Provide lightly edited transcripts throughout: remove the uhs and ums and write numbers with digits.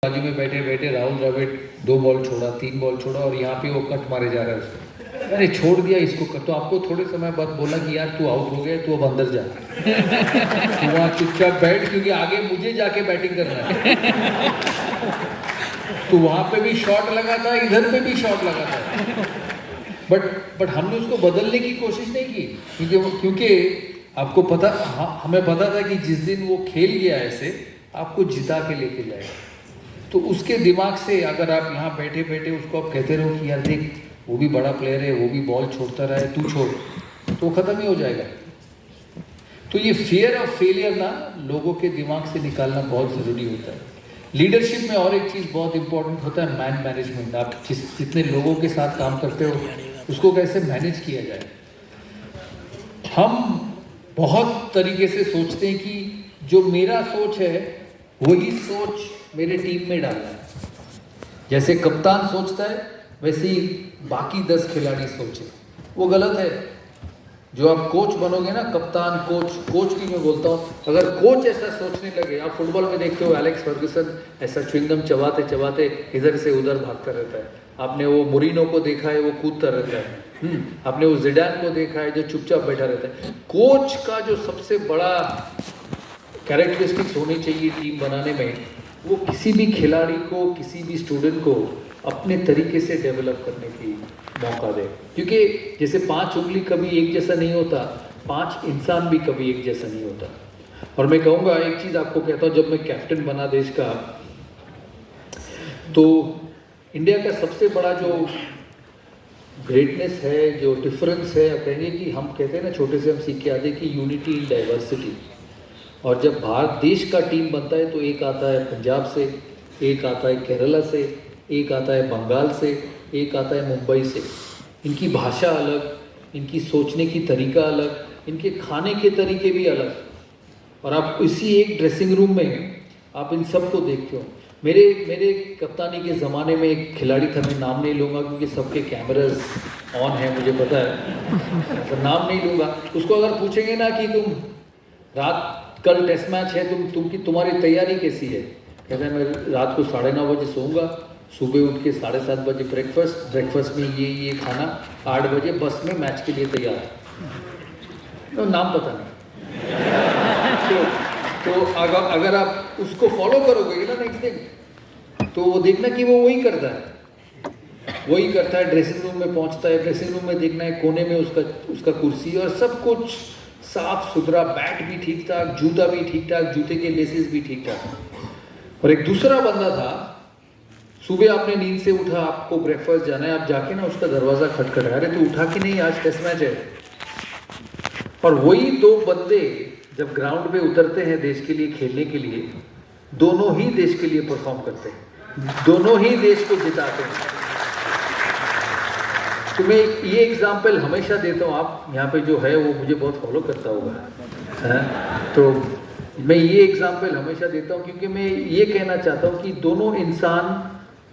बाजू में बैठे बैठे राहुल द्रविड़ 2 बॉल छोड़ा, 3 बॉल छोड़ा और यहाँ पे वो कट मारे जा रहा है उसको। अरे छोड़ दिया इसको कट, तो आपको थोड़े समय बाद बोला कि यार तू आउट हो गया, तू अब अंदर जा, तू वहाँ चुपचाप बैठ, क्योंकि आगे मुझे जाके बैटिंग करना है। तो वहाँ पे भी शॉट लगा था, इधर पे भी शॉट लगा था, बट हमने उसको बदलने की कोशिश नहीं की, क्योंकि आपको पता, हमें पता था कि जिस दिन वो खेल गया ऐसे आपको जिता के लेके जाएगा। तो उसके दिमाग से अगर आप यहाँ बैठे बैठे उसको आप कहते रहो कि यार देख वो भी बड़ा प्लेयर है, वो भी बॉल छोड़ता रहा है, तू छोड़, तो वो ख़त्म ही हो जाएगा। तो ये फियर ऑफ फेलियर ना लोगों के दिमाग से निकालना बहुत ज़रूरी होता है। लीडरशिप में और एक चीज़ बहुत इंपॉर्टेंट होता है मैन मैनेजमेंट। आप जितने लोगों के साथ काम करते हो उसको कैसे मैनेज किया जाए। हम बहुत तरीके से सोचते हैं कि जो मेरा सोच है वही सोच मेरे टीम में डालना है। जैसे कप्तान सोचता है वैसे ही बाकी 10 खिलाड़ी सोचे, वो गलत है। जो आप कोच बनोगे ना, कप्तान कोच भी मैं बोलता हूँ, अगर कोच ऐसा सोचने लगे, आप फुटबॉल में देखते हो एलेक्स फर्गुसन ऐसा च्युइंगम चबाते चबाते इधर से उधर भागता रहता है। आपने वो मुरीनो को देखा है, वो कूदता रहता है। आपने वो जिडान को देखा है जो चुपचाप बैठा रहता है। कोच का जो सबसे बड़ा कैरेक्टरिस्टिक्स होनी चाहिए टीम बनाने में, वो किसी भी खिलाड़ी को, किसी भी स्टूडेंट को अपने तरीके से डेवलप करने की मौका दे। क्योंकि जैसे 5 उंगली कभी एक जैसा नहीं होता, 5 इंसान भी कभी एक जैसा नहीं होता। और मैं कहूँगा एक चीज़ आपको कहता हूँ, जब मैं कैप्टन बना देश का, तो इंडिया का सबसे बड़ा जो ग्रेटनेस है, जो डिफरेंस है, आप कहेंगे कि हम कहते हैं ना छोटे से हम सीख के आते कि यूनिटी इन डाइवर्सिटी। और जब भारत देश का टीम बनता है तो एक आता है पंजाब से, एक आता है केरला से, एक आता है बंगाल से, एक आता है मुंबई से। इनकी भाषा अलग, इनकी सोचने की तरीका अलग, इनके खाने के तरीके भी अलग। और आप इसी एक ड्रेसिंग रूम में आप इन सब को देखते हो। मेरे कप्तानी के ज़माने में एक खिलाड़ी था, मैं नाम नहीं लूँगा क्योंकि सबके कैमरास ऑन है, मुझे पता है, तो नाम नहीं लूँगा। उसको अगर पूछेंगे ना कि तुम कल टेस्ट मैच है, तुम्हारी तैयारी कैसी है, कहते हैं मैं रात को 9:30 बजे सोऊंगा, सुबह उठ के 7:30 बजे ब्रेकफास्ट में ये खाना, 8 बजे बस में मैच के लिए तैयार। तो नाम पता नहीं। तो अगर आप उसको फॉलो करोगे ना नेक्स्ट दिन, तो वो देखना कि वो वही करता है, ड्रेसिंग रूम में पहुंचता है, ड्रेसिंग रूम में देखना है कोने में उसका कुर्सी और सब कुछ साफ सुथरा, बैट भी ठीक ठाक, जूता भी ठीक ठाक, जूते के लेसेस भी ठीक ठाक। और एक दूसरा बंदा था, सुबह आपने नींद से उठा, आपको ब्रेकफास्ट जाना है, आप जाके ना उसका दरवाज़ा खटखटाया, अरे तो उठा कि नहीं, आज टेस्ट मैच है। और वही 2 बंदे जब ग्राउंड पे उतरते हैं देश के लिए खेलने के लिए, दोनों ही देश के लिए परफॉर्म करते हैं, दोनों ही देश को जिताते हैं। तो मैं ये एग्जाम्पल हमेशा देता हूँ, आप यहाँ पे जो है वो मुझे बहुत फॉलो करता होगा, तो मैं ये एग्जाम्पल हमेशा देता हूँ क्योंकि मैं ये कहना चाहता हूँ कि दोनों इंसान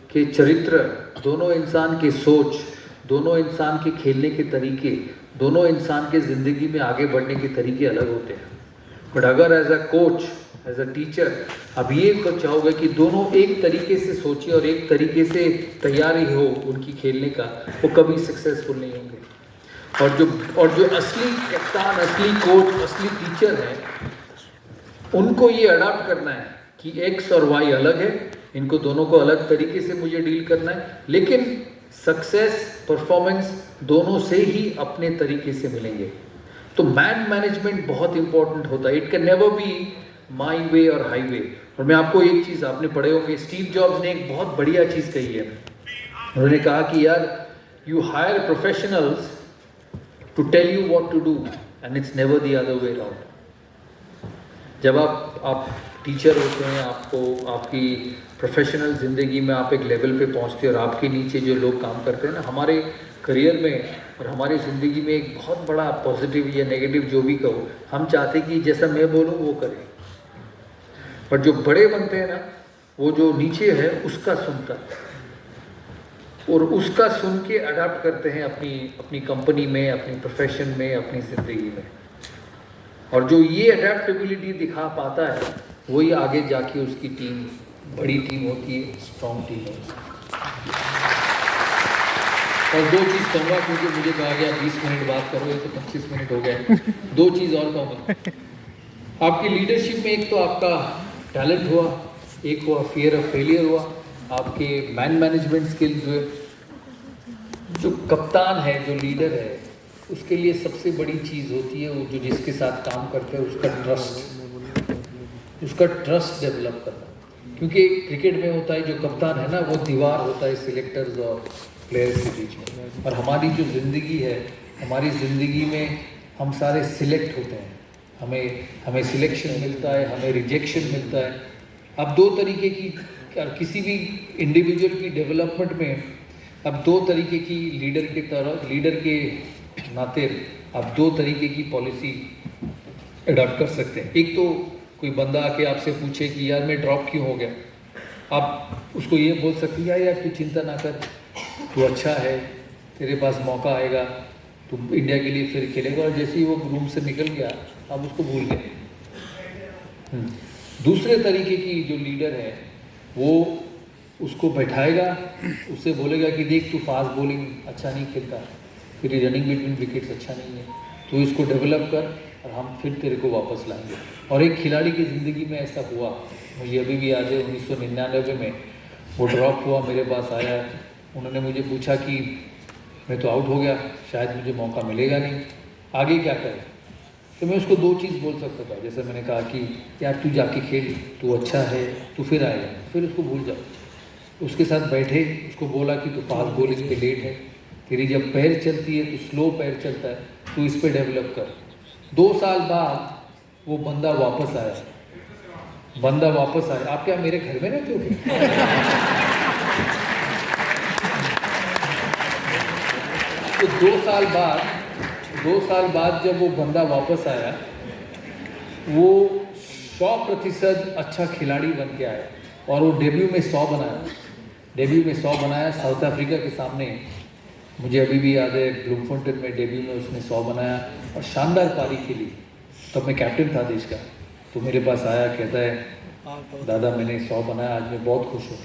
के चरित्र, दोनों इंसान के सोच, दोनों इंसान के खेलने के तरीके, दोनों इंसान के ज़िंदगी में आगे बढ़ने के तरीके अलग होते हैं। बट अगर as a coach, as a teacher अब ये चाहोगे कि दोनों एक तरीके से सोचिए और एक तरीके से तैयारी हो उनकी खेलने का, वो कभी सक्सेसफुल नहीं होंगे। और जो असली कप्तान, असली कोच, असली टीचर है, उनको ये अडॉप्ट करना है कि एक्स और वाई अलग है, इनको दोनों को अलग तरीके से मुझे डील करना है, लेकिन सक्सेस, परफॉर्मेंस दोनों से ही अपने तरीके से मिलेंगे। तो मैन मैनेजमेंट बहुत इंपॉर्टेंट होता है। It can never be my way और हाईवे। और मैं आपको एक चीज़, आपने पढ़े होंगे, स्टीव जॉब्स ने एक बहुत बढ़िया चीज़ कही है। उन्होंने कहा कि यार you hire professionals to tell you what to do and it's never the other way around. जब आप टीचर होते हैं, आपको आपकी प्रोफेशनल ज़िंदगी में आप एक लेवल पे पहुंचते हैं और आपके नीचे जो लोग काम करते हैं ना, हमारे करियर में और हमारी ज़िंदगी में एक बहुत बड़ा पॉजिटिव या नेगेटिव जो भी कहो, हम चाहते कि जैसा मैं बोलूँ वो करें। पर जो बड़े बनते हैं ना, वो जो नीचे है उसका सुनता है और उसका सुन के अडाप्ट करते हैं अपनी कंपनी में, अपनी प्रोफेशन में, अपनी ज़िंदगी में। और जो ये अडेप्टेबिलिटी दिखा पाता है वही आगे जाके उसकी टीम बड़ी टीम होती है, स्ट्रॉन्ग टीम होती है। और दो चीज़ कहूँगा, क्योंकि मुझे कहा गया 20 मिनट बात करो, ये तो 25 मिनट हो गए। दो चीज़ और कहूँगा। आपकी लीडरशिप में एक तो आपका टैलेंट हुआ, एक हुआ फियर ऑफ फेलियर हुआ, आपके मैनेजमेंट स्किल्स हुए। जो कप्तान है, जो लीडर है, उसके लिए सबसे बड़ी चीज़ होती है वो जो जिसके साथ काम करते हैं उसका ट्रस्ट डेवलप करना। क्योंकि क्रिकेट में होता है जो कप्तान है ना, वो दीवार होता है सिलेक्टर्स और प्लेयर्स के बीच में। और हमारी जो ज़िंदगी है, हमारी ज़िंदगी में हम सारे सिलेक्ट होते हैं, हमें सिलेक्शन मिलता है, हमें रिजेक्शन मिलता है। अब दो तरीके की, किसी भी इंडिविजुअल की डेवलपमेंट में अब दो तरीके की लीडर के नाते आप दो तरीके की पॉलिसी अडॉप्ट कर सकते हैं। एक तो कोई बंदा आके आपसे पूछे कि यार मैं ड्रॉप क्यों हो गया, आप उसको ये बोल सकते हैं यार तू चिंता ना कर, तू अच्छा है, तेरे पास मौका आएगा, तू इंडिया के लिए फिर खेलेगा। और जैसे ही वो रूम से निकल गया आप उसको भूल गए। दूसरे तरीके की जो लीडर है वो उसको बैठाएगा, उससे बोलेगा कि देख तू फास्ट बॉलिंग अच्छा नहीं खेलता, तेरी रनिंग बिटवीन विकेट्स अच्छा नहीं है, तो इसको डेवलप कर और हम फिर तेरे को वापस लाएंगे। और एक खिलाड़ी की ज़िंदगी में ऐसा हुआ, मुझे अभी भी याद है 1999 में वो ड्रॉप हुआ, मेरे पास आया, उन्होंने मुझे पूछा कि मैं तो आउट हो गया, शायद मुझे मौका मिलेगा नहीं, आगे क्या करें। तो मैं उसको दो चीज़ बोल सकता था, जैसे मैंने कहा कि यार तू जाके खेल, तू अच्छा है, तू फिर आएगा, फिर उसको भूल जाओ। उसके साथ बैठे, उसको बोला कि तू फास्ट बॉलिंग पे लेट है, तेरी जब पैर चलती है तो स्लो पैर चलता है, तू इस पे डेवलप कर। 2 साल बाद वो बंदा वापस आया। आप क्या मेरे घर में रहते हो क्या? तो 2 साल बाद जब वो बंदा वापस आया, वो 100% अच्छा खिलाड़ी बन के आया और वो डेब्यू में 100 बनाया साउथ अफ्रीका के सामने। मुझे अभी भी याद है ब्लूमफोंटेन में डेब्यू में उसने 100 बनाया और शानदार पारी खेली। तब मैं कैप्टन था देश का, तो मेरे पास आया, कहता है दादा मैंने 100 बनाया, आज मैं बहुत खुश हूँ।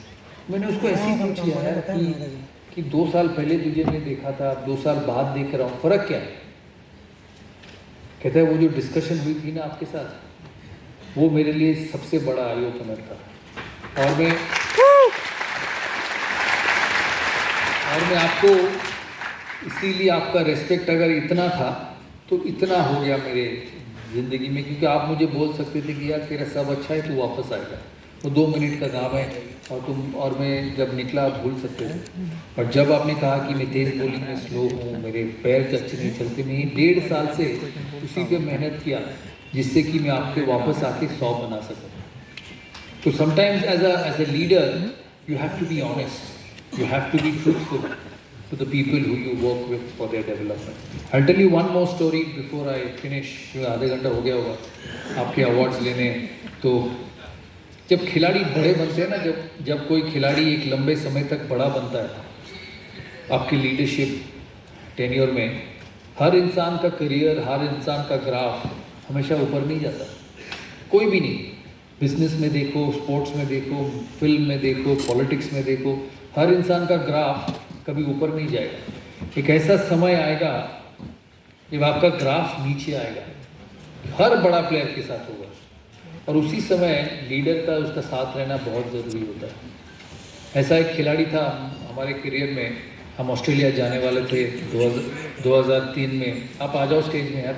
मैंने उसको ऐसे ही पूछ लिया यार कि 2 साल पहले तुझे मैं देखा था, 2 साल बाद देख रहा हूँ, फ़र्क क्या है? कहता है वो जो डिस्कशन हुई थी ना आपके साथ, वो मेरे लिए सबसे बड़ा आई ओपनर था। और मैं आपको इसीलिए आपका रिस्पेक्ट अगर इतना था तो इतना हो गया मेरे ज़िंदगी में, क्योंकि आप मुझे बोल सकते थे कि यार तेरा सब अच्छा है, तू वापस आएगा, वो 2 मिनट का काम है। और मैं जब निकला आप भूल सकते थे। और जब आपने कहा कि मैं तेज़ बॉलिंग में स्लो हूँ, मेरे पैर अच्छे नहीं चलते, नहीं, 1.5 साल से उसी पे मेहनत किया जिससे कि मैं आपके वापस आके 100 बना सकूँ। तो sometimes as a leader you have to be honest, you have to be truthful to the people who you work with for their development. I'll tell you one more story before I finish, क्योंकि आधे घंटा हो गया होगा आपके awards लेने। तो जब खिलाड़ी बड़े बनते हैं ना, जब कोई खिलाड़ी एक लंबे समय तक बड़ा बनता है आपकी लीडरशिप टेन्योर में, हर इंसान का करियर, हर इंसान का ग्राफ हमेशा ऊपर नहीं जाता, कोई भी नहीं। बिजनेस में देखो, स्पोर्ट्स में देखो, फिल्म में देखो, पॉलिटिक्स में देखो, हर इंसान का ग्राफ कभी ऊपर नहीं जाएगा। एक ऐसा समय आएगा जब आपका ग्राफ नीचे आएगा, हर बड़ा प्लेयर के साथ होगा। और उसी समय लीडर का, उसका साथ रहना बहुत ज़रूरी होता है। ऐसा एक खिलाड़ी था हमारे करियर में, हम ऑस्ट्रेलिया जाने वाले थे 2003 में। आप आ जाओ स्टेज में यार।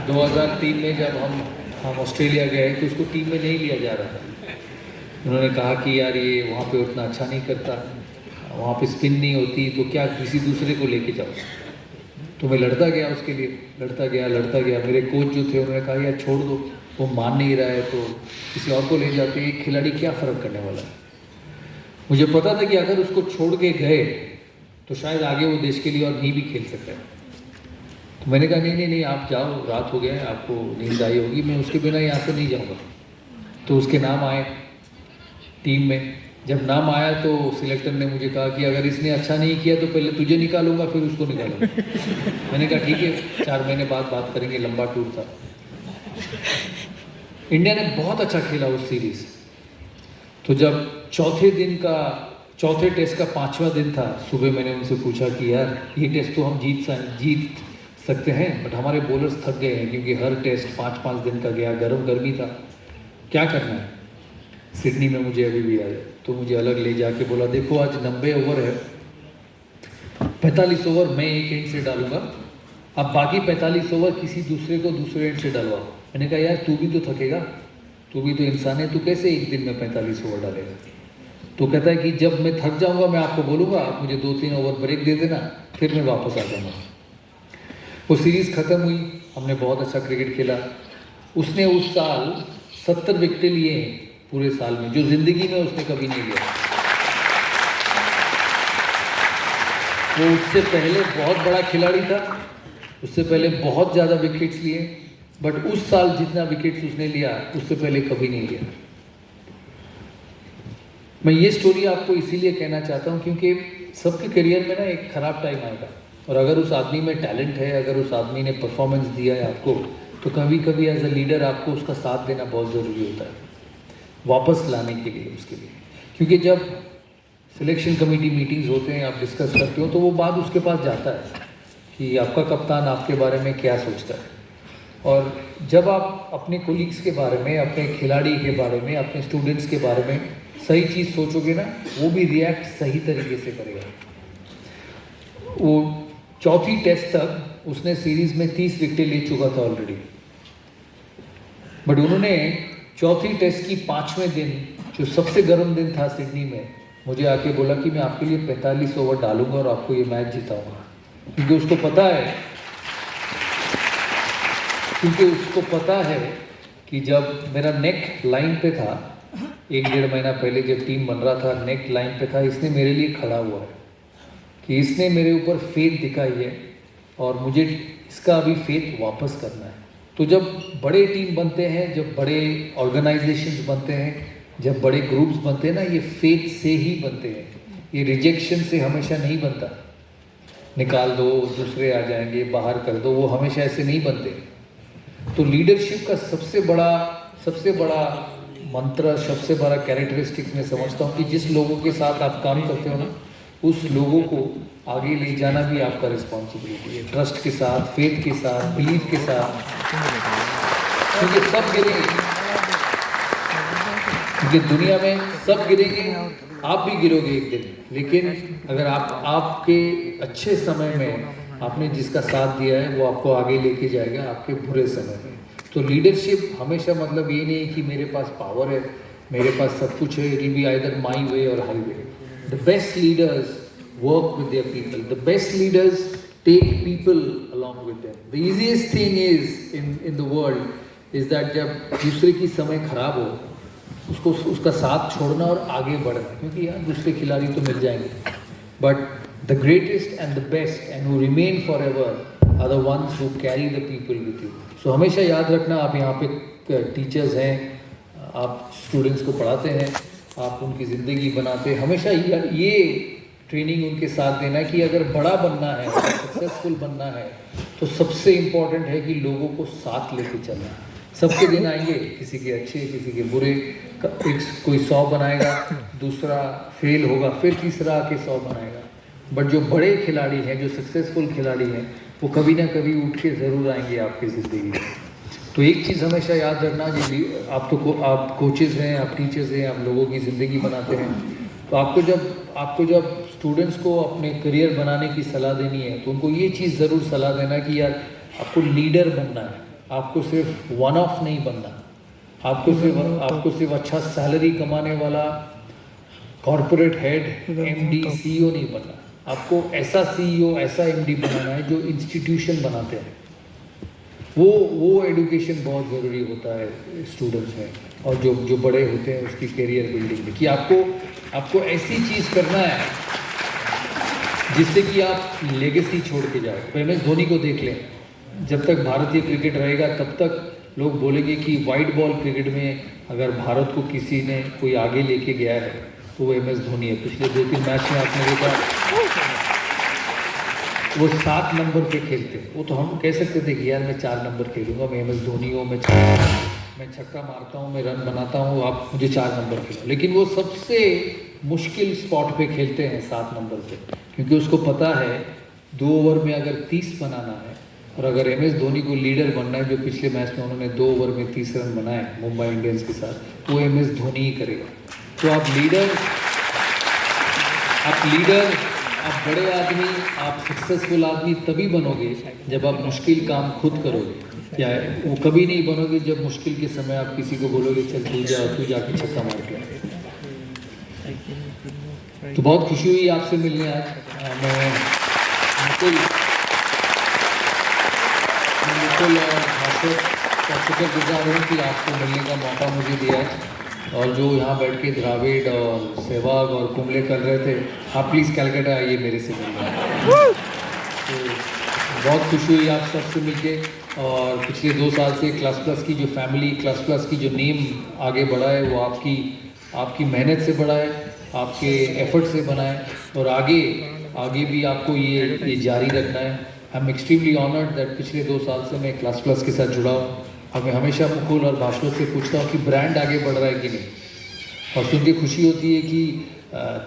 2003 में जब हम ऑस्ट्रेलिया गए तो उसको टीम में नहीं लिया जा रहा था। उन्होंने कहा कि यार ये वहाँ पे उतना अच्छा नहीं करता, वहाँ पे स्पिन नहीं होती, तो क्या किसी दूसरे को लेके जाओ। तो मैं लड़ता गया उसके लिए, लड़ता गया। मेरे कोच जो थे उन्होंने कहा यार छोड़ दो, वो मान नहीं रहा है तो किसी और को ले जाते, एक खिलाड़ी क्या फ़र्क करने वाला है। मुझे पता था कि अगर उसको छोड़ के गए तो शायद आगे वो देश के लिए और नहीं भी खेल सकता है। तो मैंने कहा नहीं आप जाओ, रात हो गया है, आपको नींद आई होगी, मैं उसके बिना यहाँ से नहीं जाऊँगा। तो उसके नाम आए टीम में। जब नाम आया तो सिलेक्टर ने मुझे कहा कि अगर इसने अच्छा नहीं किया तो पहले तुझे निकालूंगा फिर उसको निकालूंगा। मैंने कहा ठीक है, 4 महीने बाद बात करेंगे, लंबा टूर था। इंडिया ने बहुत अच्छा खेला उस सीरीज़। तो जब चौथे टेस्ट का 5वां दिन था, सुबह मैंने उनसे पूछा कि यार ये टेस्ट तो हम जीत सकते हैं, बट हमारे बॉलर्स थक गए हैं क्योंकि हर टेस्ट 5-5 दिन का गया, गर्मी था, क्या करना है। सिडनी में मुझे अभी भी याद है, तो मुझे अलग ले जाके बोला देखो आज 90 ओवर है, 45 ओवर मैं एक एंड से डालूंगा, अब बाकी 45 ओवर किसी दूसरे को दूसरे एंड से डलवाओ। मैंने कहा यार तू भी तो थकेगा, तू भी तो इंसान है, तू कैसे एक दिन में 45 ओवर डालेगा। तो कहता है कि जब मैं थक जाऊंगा मैं आपको बोलूँगा, आप मुझे 2-3 ओवर ब्रेक दे देना, फिर मैं वापस आ जाऊँगा। वो सीरीज़ ख़त्म हुई, हमने बहुत अच्छा क्रिकेट खेला। उसने उस साल 70 विकेटें लिए हैं पूरे साल में, जो ज़िंदगी में उसने कभी नहीं लिया। वो उससे पहले बहुत बड़ा खिलाड़ी था, उससे पहले बहुत ज़्यादा विकेट्स लिए, बट उस साल जितना विकेट्स उसने लिया उससे पहले कभी नहीं लिया। मैं ये स्टोरी आपको इसीलिए कहना चाहता हूँ क्योंकि सबके करियर में ना एक ख़राब टाइम आएगा, और अगर उस आदमी में टैलेंट है, अगर उस आदमी ने परफॉर्मेंस दिया है आपको, तो कभी कभी एज अ लीडर आपको उसका साथ देना बहुत ज़रूरी होता है वापस लाने के लिए, उसके लिए। क्योंकि जब सिलेक्शन कमेटी मीटिंग्स होते हैं, आप डिस्कस करते हो, तो वो बात उसके पास जाता है कि आपका कप्तान आपके बारे में क्या सोचता है। और जब आप अपने कोलीग्स के बारे में, अपने खिलाड़ी के बारे में, अपने स्टूडेंट्स के बारे में सही चीज़ सोचोगे ना, वो भी रिएक्ट सही तरीके से करेगा। वो चौथी टेस्ट तक उसने सीरीज़ में 30 विकेटें ले चुका था ऑलरेडी, बट उन्होंने चौथी टेस्ट की 5वें दिन, जो सबसे गर्म दिन था सिडनी में, मुझे आके बोला कि मैं आपके लिए 45 ओवर डालूंगा और आपको ये मैच जिताऊंगा। क्योंकि उसको पता है कि जब मेरा नेक लाइन पे था, 1-1.5 महीना पहले जब टीम बन रहा था, नेक लाइन पे था, इसने मेरे लिए खड़ा हुआ है, कि इसने मेरे ऊपर फेथ दिखाई है और मुझे इसका अभी फेथ वापस करना है। तो जब बड़े टीम बनते हैं, जब बड़े ऑर्गेनाइजेशंस बनते हैं, जब बड़े ग्रुप्स बनते हैं ना, ये फेथ से ही बनते हैं, ये रिजेक्शन से हमेशा नहीं बनता। निकाल दो, दूसरे आ जाएंगे, बाहर कर दो, वो हमेशा ऐसे नहीं बनते। तो लीडरशिप का सबसे बड़ा मंत्र, सबसे बड़ा कैरेक्टरिस्टिक्स मैं समझता हूँ कि जिस लोगों के साथ आप काम करते हो ना, उस लोगों को आगे ले जाना भी आपका रिस्पॉन्सिबिलिटी है, ट्रस्ट के साथ, फेथ के साथ, बिलीफ के साथ। क्योंकि सब गिरेंगे, क्योंकि दुनिया में सब गिरेंगे, आप भी गिरोगे एक दिन। लेकिन अगर आपके अच्छे समय में आपने जिसका साथ दिया है, वो आपको आगे लेके जाएगा आपके बुरे समय में। तो लीडरशिप हमेशा मतलब ये नहीं है कि मेरे पास पावर है, मेरे पास सब कुछ है, it will be either my way और highway. The best leaders work with their people. The best leaders take people along with them. The easiest thing is in the world is that जब दूसरे की समय खराब हो, उसका साथ छोड़ना और आगे बढ़ना, क्योंकि यार दूसरे खिलाड़ी तो मिल जाएंगे, but the greatest and the best and who remain forever are the ones who carry the people with you. So हमेशा याद रखना, आप यहाँ पे टीचर्स हैं, आप स्टूडेंट्स को पढ़ाते हैं, आप उनकी ज़िंदगी बनाते हैं, हमेशा ये ट्रेनिंग उनके साथ देना कि अगर बड़ा बनना है, सक्सेसफुल बनना है, तो सबसे इम्पॉर्टेंट है कि लोगों को साथ लेके चलना। सबके दिन आएंगे, किसी के अच्छे, किसी के बुरे, कोई 100 बनाएगा, दूसरा फेल होगा, फिर तीसरा आके 100 बनाएगा। बट जो बड़े खिलाड़ी हैं, जो सक्सेसफुल खिलाड़ी हैं, वो कभी ना कभी उठ के ज़रूर आएंगे आपकी ज़िंदगी में। तो एक चीज़ हमेशा याद रखना, आप कोचेज़ हैं, आप टीचर्स हैं, आप लोगों की ज़िंदगी बनाते हैं, तो आपको जब स्टूडेंट्स को अपने करियर बनाने की सलाह देनी है, तो उनको ये चीज़ ज़रूर सलाह देना कि यार आपको लीडर बनना है, आपको सिर्फ वन ऑफ नहीं बनना, आपको सिर्फ अच्छा सैलरी कमाने वाला कॉरपोरेट हेड, MD, CEO नहीं बनना, आपको ऐसा CEO, ऐसा MD बनाना है जो इंस्टीट्यूशन बनाते हैं। वो एडुकेशन बहुत ज़रूरी होता है स्टूडेंट्स में, और जो बड़े होते हैं उसकी करियर बिल्डिंग में, कि आपको ऐसी चीज़ करना है जिससे कि आप लेगेसी छोड़ के जाए। MS धोनी को देख लें, जब तक भारतीय क्रिकेट रहेगा तब तक लोग बोलेंगे कि वाइट बॉल क्रिकेट में अगर भारत को किसी ने कोई आगे लेके गया है तो वो MS धोनी है। पिछले 2-3 मैच में आपने देखा वो 7 नंबर पे खेलते, वो तो हम कह सकते थे कि यार मैं 4 नंबर खेलूंगा, मैं MS धोनी हूँ, मैं 4 मैं छक्का मारता हूँ, मैं रन बनाता हूँ, आप मुझे 4 नंबर खिलाओ। लेकिन वो सबसे मुश्किल स्पॉट पे खेलते हैं 7 नंबर पे, क्योंकि उसको पता है 2 ओवर में अगर 30 बनाना है और अगर एम एस धोनी को लीडर बनना है, जो पिछले मैच में उन्होंने 2 ओवर में 30 रन बनाए मुंबई इंडियंस के साथ, वो एम एस धोनी ही करेगा। तो आप लीडर, आप बड़े आदमी, आप सक्सेसफुल आदमी तभी बनोगे जब आप मुश्किल काम खुद करोगे, या वो कभी नहीं बनोगे जब मुश्किल के समय आप किसी को बोलोगे चल तू जाके छक्का मार के। तो बहुत खुशी हुई आपसे मिलने आज। मैं बिल्कुल का शुक्रगुजार हूँ कि आपको मिलने का मौका मुझे दिया, और जो यहाँ बैठ के द्राविड और सहवाग और कुंबले कर रहे थे, आप प्लीज़ कलकत्ता आइए मेरे से मिलने। तो बहुत खुशी हुई आप सबसे मिलके, और पिछले 2 साल से क्लास प्लस की जो फैमिली, क्लास प्लस की जो नेम आगे बढ़ा है, वो आपकी मेहनत से बढ़ा है, आपके एफर्ट से बना है, और आगे भी आपको ये जारी रखना है। I am extremely honoured that पिछले 2 साल से मैं क्लास प्लस के साथ जुड़ा हूँ। हमें हमेशा मुकुल और भास्वर से पूछता हूँ कि ब्रांड आगे बढ़ रहा है कि नहीं, और सुन के खुशी होती है कि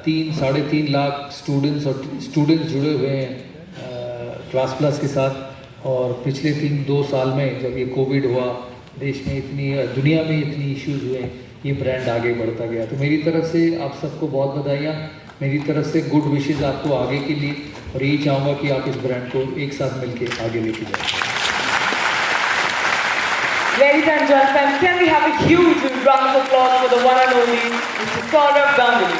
3-3.5 लाख स्टूडेंट्स जुड़े हुए हैं क्लास प्लस के साथ। और पिछले 2 साल में जब ये कोविड हुआ, देश में दुनिया में इतनी इश्यूज हुए, ये ब्रांड आगे बढ़ता गया। तो मेरी तरफ से आप सबको बहुत बधाइयाँ, मेरी तरफ से गुड विशेज़ आपको आगे के लिए, और यही चाहूँगा कि आप इस ब्रांड को एक साथ मिलके आगे लेके जाएं। Ladies and gentlemen, can we have a huge round of applause for the one and only Mr. Saurabh Ganguly.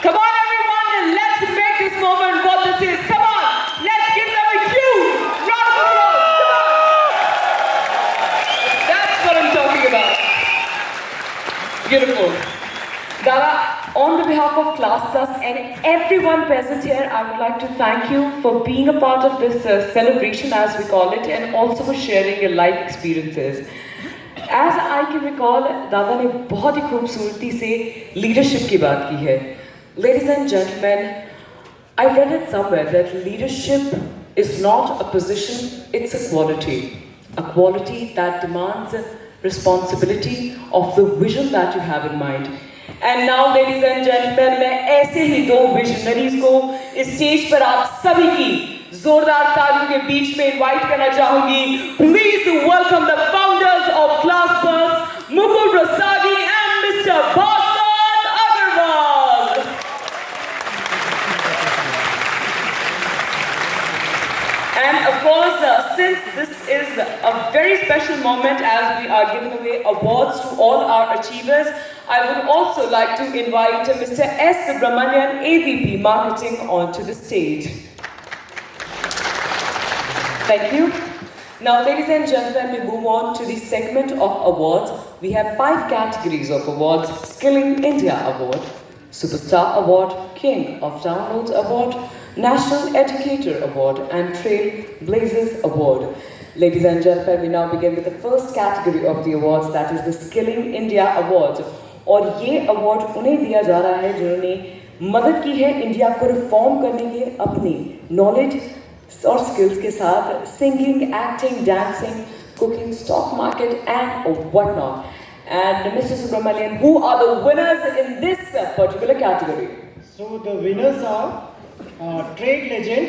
Come on everyone, let's make this moment what this is. Come on, let's give them a huge round of applause. Come on. That's what I'm talking about. Beautiful. Dara, on the behalf of Class Plus and everyone present here, I would like to thank you for being a part of this celebration, as we call it, and also for sharing your life experiences. As I can recall, Dada ने बहुत ही खूबसूरती से leadership की बात की है. Ladies and gentlemen, I read it somewhere that leadership is not a position, it's a quality that demands responsibility of the vision that you have in mind. And now, ladies and gentlemen, मैं ऐसे ही 2 visionaries को इस stage पर आप सभी की जोरदार तालियों के बीच में इनवाइट करना चाहूंगी. Please welcome the founders of Class Plus, Mukul Rustagi and Mr. Bhaskar Agarwal. And of course, since this is a very special moment as we are giving away awards to all our achievers, I would also like to invite Mr. S. Subramanian, AVP Marketing, onto the stage. Thank you. Now, ladies and gentlemen, we move on to the segment of awards. We have 5 categories of awards: Skilling India Award, Superstar Award, King of Downloads Award, National Educator Award, and Trailblazers Award. Ladies and gentlemen, we now begin with the first category of the awards, that is the Skilling India Award. और ये award उन्हें दिया जा रहा है जिन्होंने मदद की है इंडिया को रिफॉर्म करने के अपनी नॉलेज और स्किल्स के साथ, singing, acting, dancing, cooking, stock market and what not. And Mr. Subramanian, who are the winners in this particular category? So the winners are Trade Legend,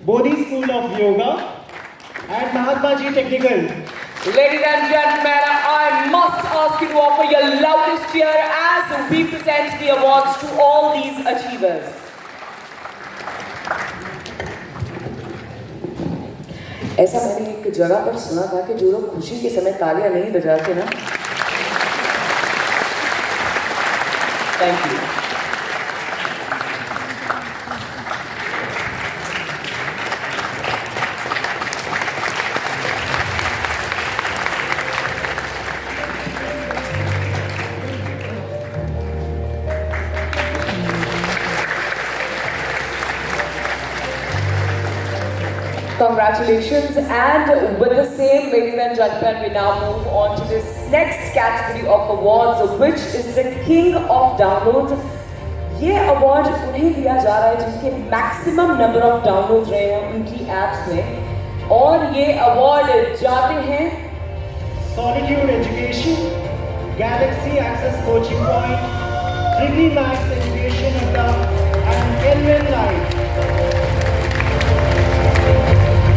Bodhi School of Yoga, and Mahatma Ji Technical. Ladies and gentlemen, I must ask you to offer your loudest cheer as we present the awards to all these achievers. ऐसा मैंने एक जगह पर सुना था कि जो लोग खुशी के समय तालियां नहीं बजाते ना, thank you. Congratulations, and with the same, ladies and gentlemen, we now move on to this next category of awards, which is the King of Downloads. ये अवार्ड उन्हें दिया जा रहा है जिनके मैक्सिमम नंबर ऑफ डाउनलोड रहे हैं उनकी एप्स में, और ये अवार्ड जाते हैं Solitude Education, Galaxy Access Coaching Point, Trigly Max Education Adda, and Kelvin Life.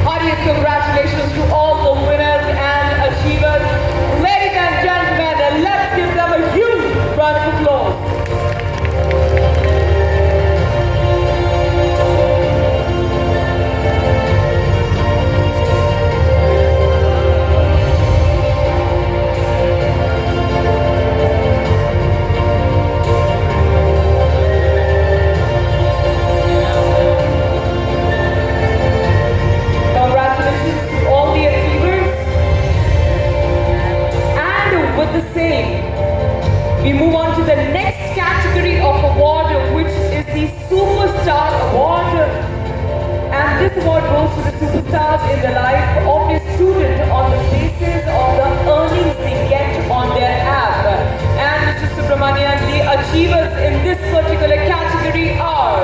Heartiest congratulations to all the winners and achievers. Ladies and gentlemen, let's give them a huge round of applause. We move on to the next category of award, which is the Superstar Award. And this award goes to the superstars in the life of a student on the basis of the earnings they get on their app. And Mr. Subramanian, the achievers in this particular category are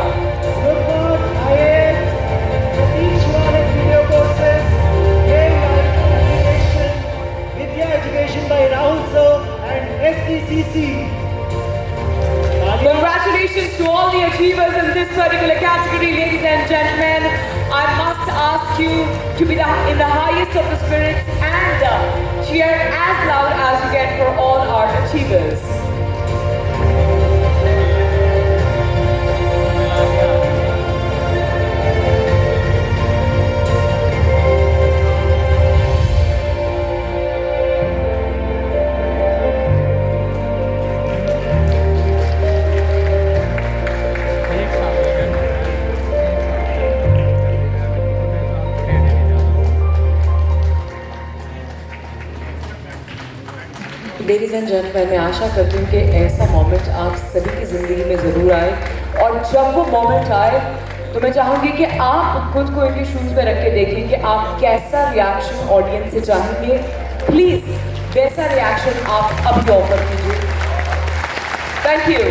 Gurukul IAS, Satish Wanek Video Courses, Game Life Education, Vidya Education by Rahul Sir, and STCC. Congratulations to all the achievers in this particular category, ladies and gentlemen. I must ask you to be in the highest of the spirits and cheer as loud as you can for all our achievers. Ladies and gentleman, मैं आशा करती हूँ कि ऐसा moment आप सभी की ज़िंदगी में ज़रूर आए, और जब वो मोमेंट आए तो मैं चाहूँगी कि आप खुद को इनके शूज़ में रख के देखें कि आप कैसा रिएक्शन ऑडियंस से चाहेंगे। प्लीज़ वैसा रिएक्शन आप अभी ऑफर कीजिए। Thank you.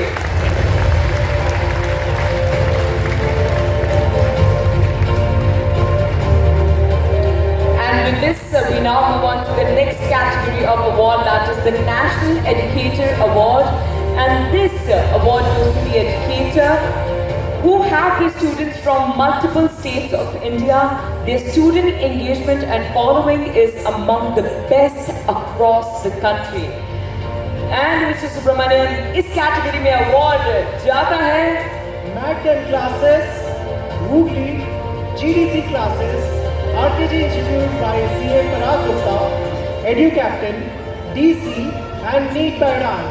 With this, we now move on to the next category of award, that is the National Educator Award. And this award goes to the educator who have the students from multiple states of India. Their student engagement and following is among the best across the country. And Mr. Subramanian, इस category में award जाता है Math 10 classes, Woogly, GDC classes, RKG Institute by CA Parag Gupta, EduCaptain, DC, and NEET by RAN.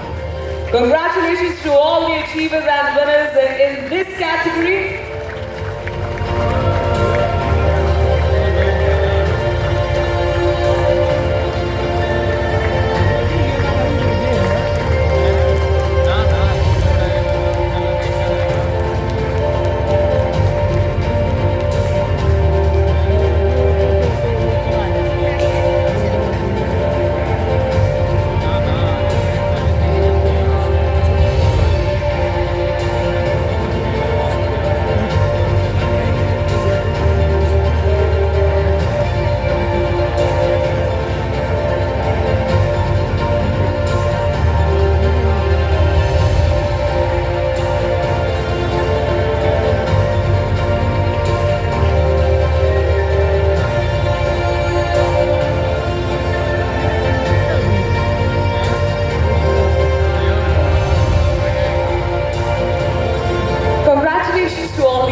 Congratulations to all the achievers and winners in this category.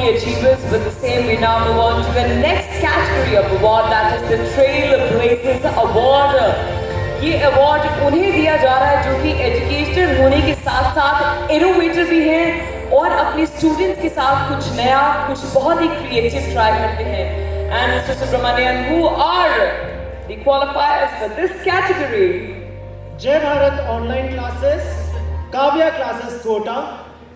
Achievers. With the same, we now move on to the next category of award, that is the Trailblazers Award. ये award उन्हें दिया जा रहा है जो कि educator होने के साथ साथ इनोवेटर भी हैं और अपने स्टूडेंट्स के साथ कुछ नया, कुछ बहुत ही क्रिएटिव ट्राई करते हैं. And Mr. Subramanian, who are the qualifiers for this category? Jai Bharat online classes, Kavya classes Kota,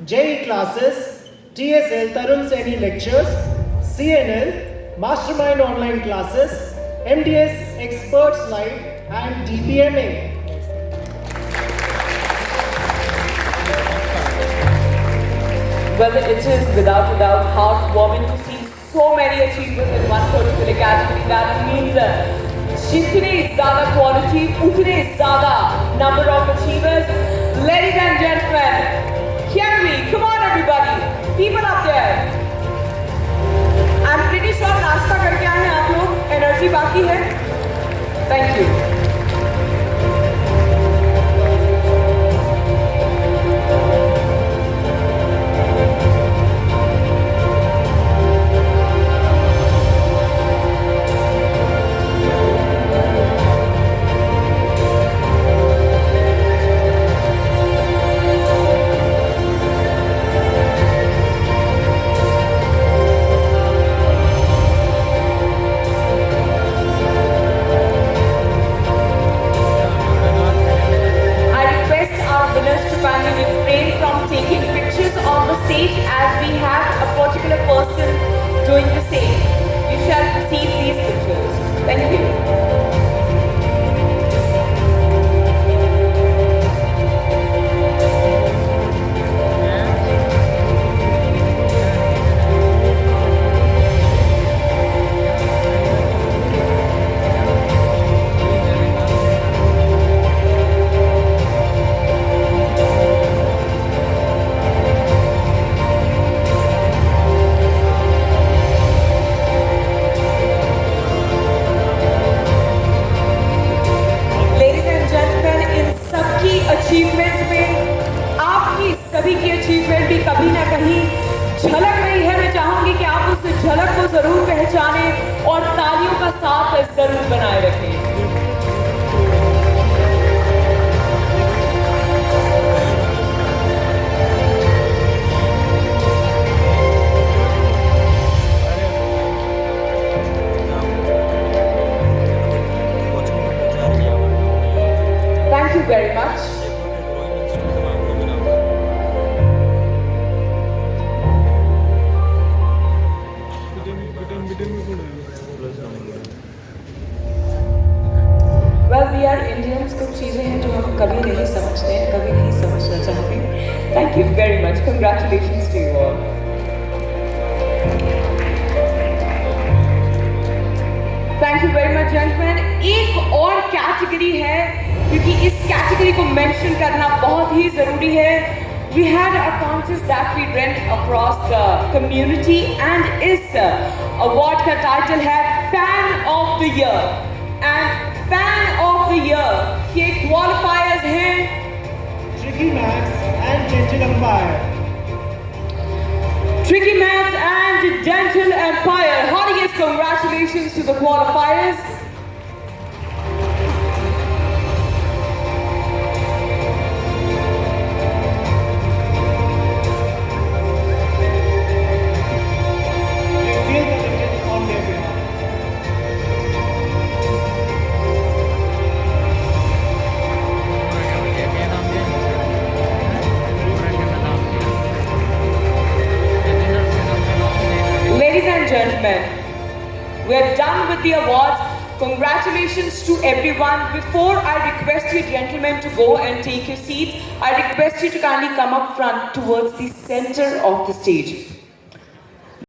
JE classes, TSL Tarun Seni lectures, CNL, Mastermind online classes, MDS Experts Live, and DPMA. Well, it is without a doubt heartwarming to see so many achievers in one particular category. That means jitne zyada quality, utne zyada number of achievers. Ladies and gentlemen, can we? Come on, everybody, people up there. I'm pretty sure नाश्ता करके आए हैं आप लोग. Energy बाकी है. Thank you. As we have a particular person doing the same, you shall receive these pictures. Thank you. Achievement में आपकी सभी की अचीवमेंट भी कभी ना कहीं झलक रही है. मैं चाहूंगी कि आप उस झलक को जरूर पहचाने और तालियों का साथ जरूर बनाए रखें. Thank you very much. Well, we are Indians. कुछ चीजें हैं जो हम कभी नहीं समझते हैं, कभी नहीं समझना चाहते. Thank you very much. Congratulations to you all. Thank you very much, gentlemen. एक और कैटेगरी है क्योंकि इस कैटेगरी को मेंशन करना बहुत ही जरूरी है. We had a contest that we ran across the community and इस award का title है Fan of the Year. And Fan of the Year के qualifiers हैं Tricky Max and Dental Empire. Tricky Max and Dental Empire. Heartiest congratulations to the qualifiers. Gentlemen, we are done with the awards. Congratulations to everyone. Before I request you gentlemen to go and take your seats, I request you to kindly come up front towards the center of the stage.